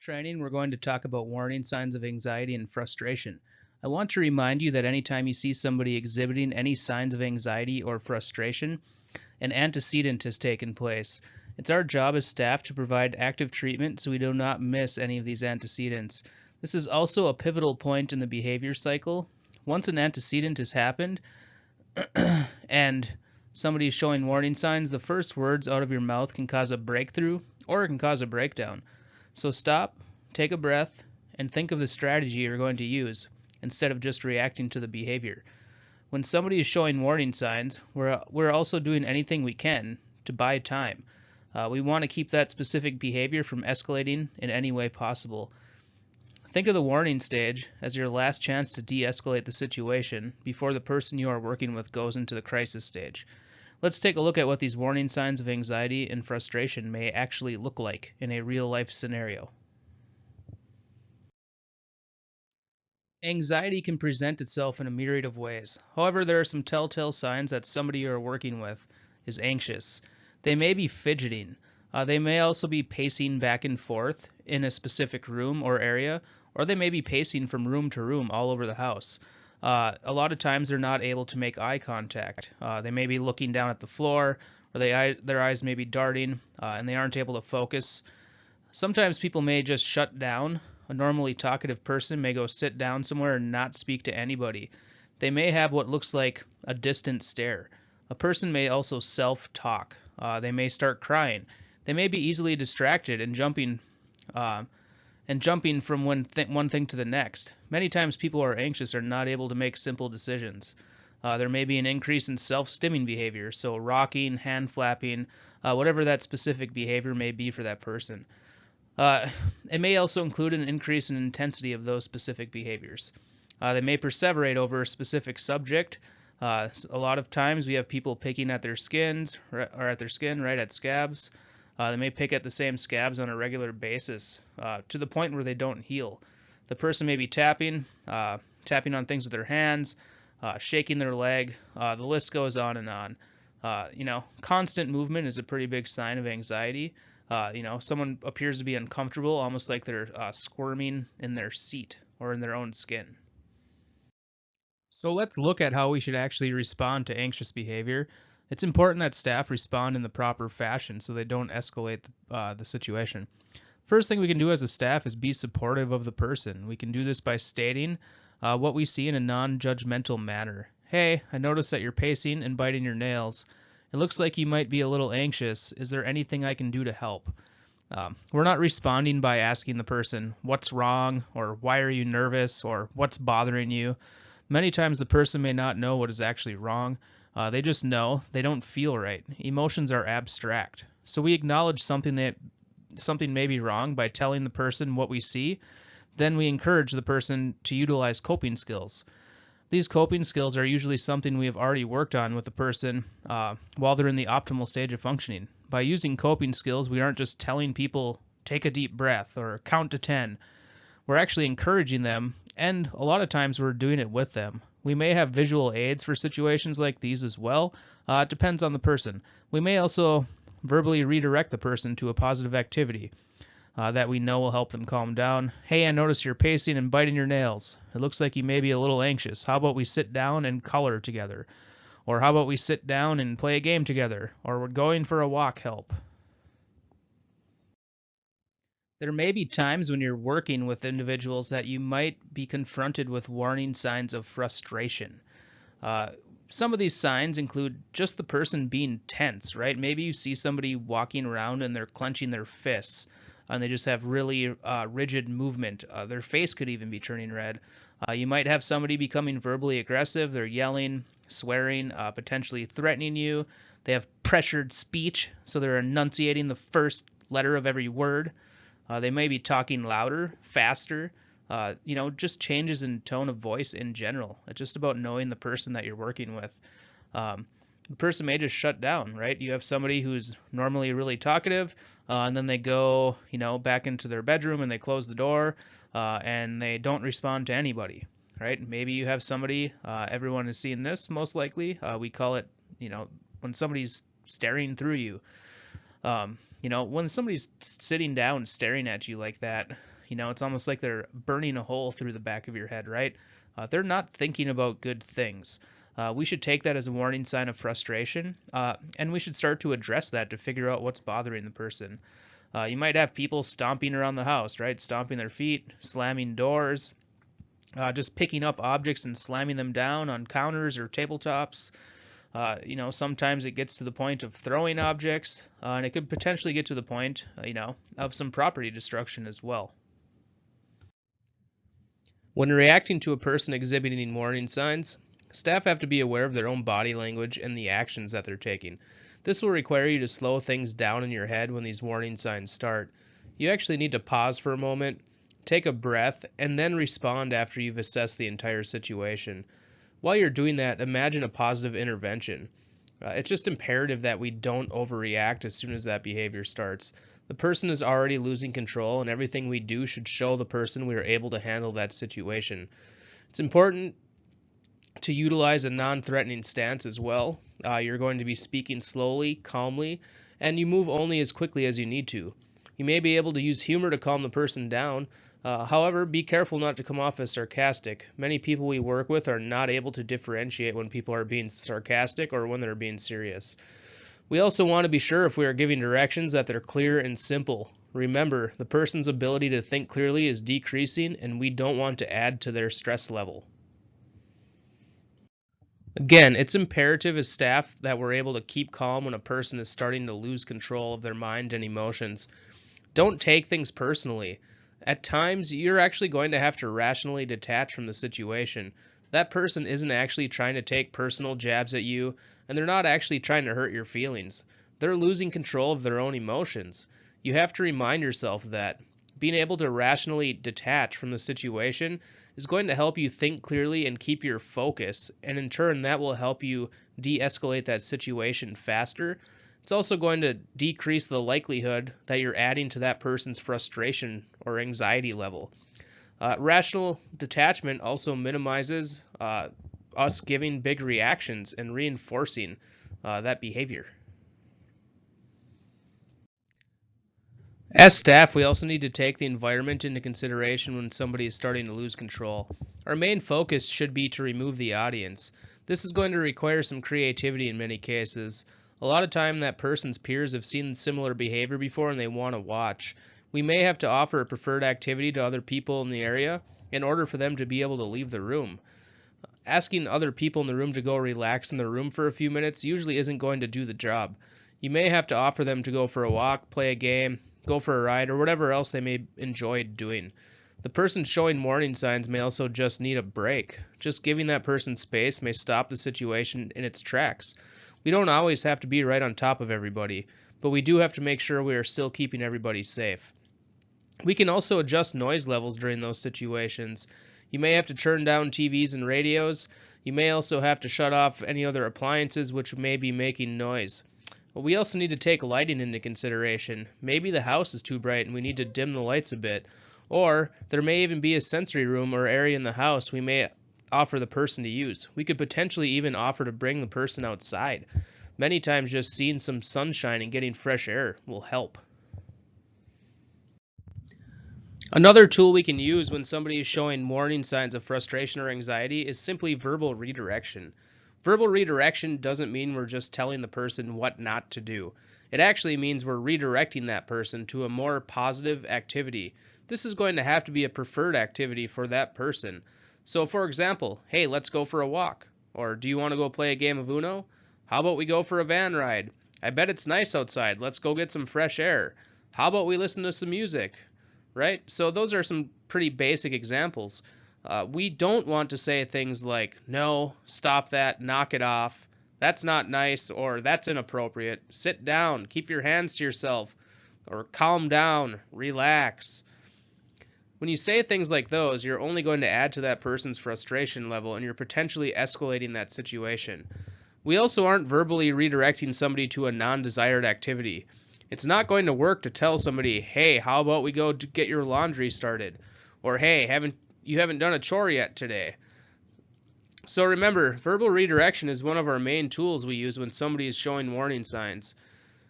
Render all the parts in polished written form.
Training, we're going to talk about warning signs of anxiety and frustration. I want to remind you that anytime you see somebody exhibiting any signs of anxiety or frustration, an antecedent has taken place. It's our job as staff to provide active treatment so we do not miss any of these antecedents. This is also a pivotal point in the behavior cycle. Once an antecedent has happened and somebody is showing warning signs, the first words out of your mouth can cause a breakthrough or it can cause a breakdown. So stop, take a breath, and think of the strategy you're going to use instead of just reacting to the behavior. When somebody is showing warning signs, we're also doing anything we can to buy time. We want to keep that specific behavior from escalating in any way possible. Think of the warning stage as your last chance to de-escalate the situation before the person you are working with goes into the crisis stage. Let's take a look at what these warning signs of anxiety and frustration may actually look like in a real-life scenario. Anxiety can present itself in a myriad of ways. However, there are some telltale signs that somebody you are working with is anxious. They may be fidgeting. They may also be pacing back and forth in a specific room or area, or they may be pacing from room to room all over the house. A lot of times they're not able to make eye contact. They may be looking down at the floor, or their eyes may be darting, and they aren't able to focus. Sometimes people may just shut down. A normally talkative person may go sit down somewhere and not speak to anybody. They may have what looks like a distant stare. A person may also self-talk. They may start crying. They may be easily distracted and jumping from one thing to the next. Many times people who are anxious are not able to make simple decisions. There may be an increase in self-stimming behavior, so rocking, hand flapping, whatever that specific behavior may be for that person. It may also include an increase in intensity of those specific behaviors. They may perseverate over a specific subject. A lot of times we have people picking at their skins or at their skin, right, at scabs. They may pick at the same scabs on a regular basis to the point where they don't heal. The person may be tapping on things with their hands, shaking their leg. The list goes on and on. Constant movement is a pretty big sign of anxiety. Someone appears to be uncomfortable, almost like they're squirming in their seat or in their own skin. So let's look at how we should actually respond to anxious behavior. It's important that staff respond in the proper fashion so they don't escalate the situation. First thing we can do as a staff is be supportive of the person. We can do this by stating what we see in a non-judgmental manner. Hey, I noticed that you're pacing and biting your nails. It looks like you might be a little anxious. Is there anything I can do to help? We're not responding by asking the person, what's wrong, or why are you nervous, or what's bothering you. Many times the person may not know what is actually wrong. They just know they don't feel right. Emotions are abstract. So we acknowledge something may be wrong by telling the person what we see. Then we encourage the person to utilize coping skills. These coping skills are usually something we have already worked on with the person while they're in the optimal stage of functioning. By using coping skills, we aren't just telling people, take a deep breath or count to 10. We're actually encouraging them, and a lot of times we're doing it with them. We may have visual aids for situations like these as well. It depends on the person. We may also verbally redirect the person to a positive activity that we know will help them calm down. Hey, I notice you're pacing and biting your nails. It looks like you may be a little anxious. How about we sit down and color together? Or how about we sit down and play a game together? Or we're going for a walk help? There may be times when you're working with individuals that you might be confronted with warning signs of frustration. Some of these signs include just the person being tense, right? Maybe you see somebody walking around and they're clenching their fists and they just have really rigid movement. Their face could even be turning red. You might have somebody becoming verbally aggressive. They're yelling, swearing, potentially threatening you. They have pressured speech, so they're enunciating the first letter of every word. They may be talking louder, faster, just changes in tone of voice in general. It's just about knowing the person that you're working with. The person may just shut down, right? You have somebody who's normally really talkative, and then they go, back into their bedroom and they close the door, and they don't respond to anybody, right? Maybe you have somebody, everyone has seen this most likely. We call it, when somebody's staring through you. When somebody's sitting down staring at you like that, It's almost like they're burning a hole through the back of your head, right? They're not thinking about good things. We should take that as a warning sign of frustration, and we should start to address that to figure out what's bothering the person. You might have people stomping around the house, right? Stomping their feet, slamming doors, just picking up objects and slamming them down on counters or tabletops. Sometimes it gets to the point of throwing objects, and it could potentially get to the point, of some property destruction as well. When reacting to a person exhibiting warning signs, staff have to be aware of their own body language and the actions that they're taking. This will require you to slow things down in your head when these warning signs start. You actually need to pause for a moment, take a breath, and then respond after you've assessed the entire situation. While you're doing that, imagine a positive intervention. It's just imperative that we don't overreact as soon as that behavior starts. The person is already losing control, and everything we do should show the person we are able to handle that situation. It's important to utilize a non-threatening stance as well. You're going to be speaking slowly, calmly, and you move only as quickly as you need to. You may be able to use humor to calm the person down. However, be careful not to come off as sarcastic. Many people we work with are not able to differentiate when people are being sarcastic or when they're being serious. We also want to be sure if we are giving directions that they're clear and simple. Remember, the person's ability to think clearly is decreasing, and we don't want to add to their stress level. Again, it's imperative as staff that we're able to keep calm when a person is starting to lose control of their mind and emotions. Don't take things personally. At times, you're actually going to have to rationally detach from the situation. That person isn't actually trying to take personal jabs at you, and they're not actually trying to hurt your feelings. They're losing control of their own emotions. You have to remind yourself that being able to rationally detach from the situation is going to help you think clearly and keep your focus, and in turn that will help you de-escalate that situation faster. It's also going to decrease the likelihood that you're adding to that person's frustration or anxiety level. Rational detachment also minimizes us giving big reactions and reinforcing that behavior. As staff, we also need to take the environment into consideration when somebody is starting to lose control. Our main focus should be to remove the audience. This is going to require some creativity in many cases. A lot of time that person's peers have seen similar behavior before and they want to watch. We may have to offer a preferred activity to other people in the area in order for them to be able to leave the room. Asking other people in the room to go relax in the room for a few minutes usually isn't going to do the job. You may have to offer them to go for a walk, play a game, go for a ride, or whatever else they may enjoy doing. The person showing warning signs may also just need a break. Just giving that person space may stop the situation in its tracks. We don't always have to be right on top of everybody, but we do have to make sure we are still keeping everybody safe. We can also adjust noise levels during those situations. You may have to turn down TVs and radios. You may also have to shut off any other appliances which may be making noise. But we also need to take lighting into consideration. Maybe the house is too bright and we need to dim the lights a bit. Or there may even be a sensory room or area in the house we may offer the person to use. We could potentially even offer to bring the person outside. Many times just seeing some sunshine and getting fresh air will help. Another tool we can use when somebody is showing warning signs of frustration or anxiety is simply verbal redirection. Verbal redirection doesn't mean we're just telling the person what not to do. It actually means we're redirecting that person to a more positive activity. This is going to have to be a preferred activity for that person. So for example, hey, let's go for a walk. Or do you want to go play a game of Uno? How about we go for a van ride? I bet it's nice outside. Let's go get some fresh air. How about we listen to some music? Right? So those are some pretty basic examples. We don't want to say things like, no, stop that, knock it off, that's not nice, or that's inappropriate, sit down, keep your hands to yourself, or calm down, relax. When you say things like those, you're only going to add to that person's frustration level and you're potentially escalating that situation. We also aren't verbally redirecting somebody to a non-desired activity. It's not going to work to tell somebody, hey, how about we go get your laundry started? Or hey, you haven't done a chore yet today. So remember, verbal redirection is one of our main tools we use when somebody is showing warning signs.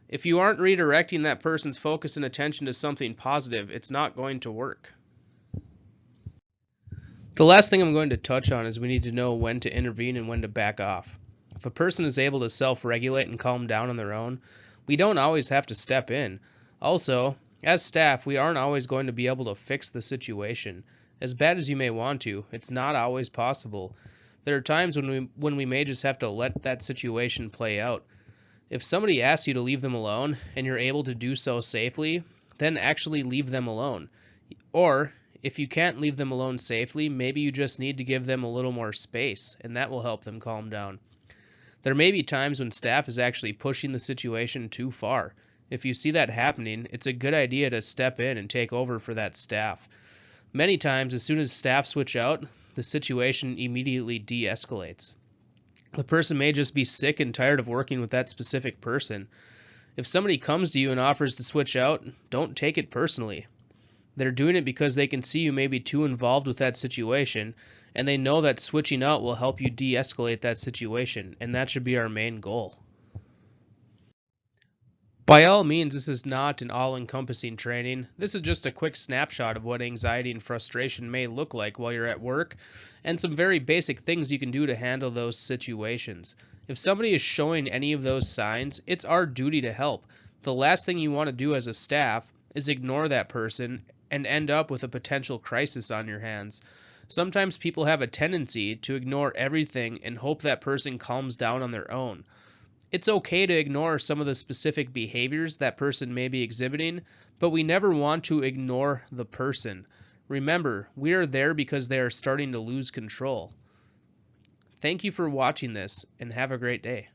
If you aren't redirecting that person's focus and attention to something positive, it's not going to work. The last thing I'm going to touch on is we need to know when to intervene and when to back off. If a person is able to self-regulate and calm down on their own, we don't always have to step in. Also, as staff, we aren't always going to be able to fix the situation. As bad as you may want to, it's not always possible. There are times when we may just have to let that situation play out. If somebody asks you to leave them alone and you're able to do so safely, then actually leave them alone. Or, if you can't leave them alone safely, maybe you just need to give them a little more space, and that will help them calm down. There may be times when staff is actually pushing the situation too far. If you see that happening, it's a good idea to step in and take over for that staff. Many times, as soon as staff switch out, the situation immediately de-escalates. The person may just be sick and tired of working with that specific person. If somebody comes to you and offers to switch out, don't take it personally. They're doing it because they can see you may be too involved with that situation, and they know that switching out will help you de-escalate that situation, and that should be our main goal. By all means, this is not an all-encompassing training. This is just a quick snapshot of what anxiety and frustration may look like while you're at work, and some very basic things you can do to handle those situations. If somebody is showing any of those signs, it's our duty to help. The last thing you want to do as a staff is ignore that person and end up with a potential crisis on your hands. Sometimes people have a tendency to ignore everything and hope that person calms down on their own. It's okay to ignore some of the specific behaviors that person may be exhibiting, but we never want to ignore the person. Remember, we are there because they are starting to lose control. Thank you for watching this, and have a great day.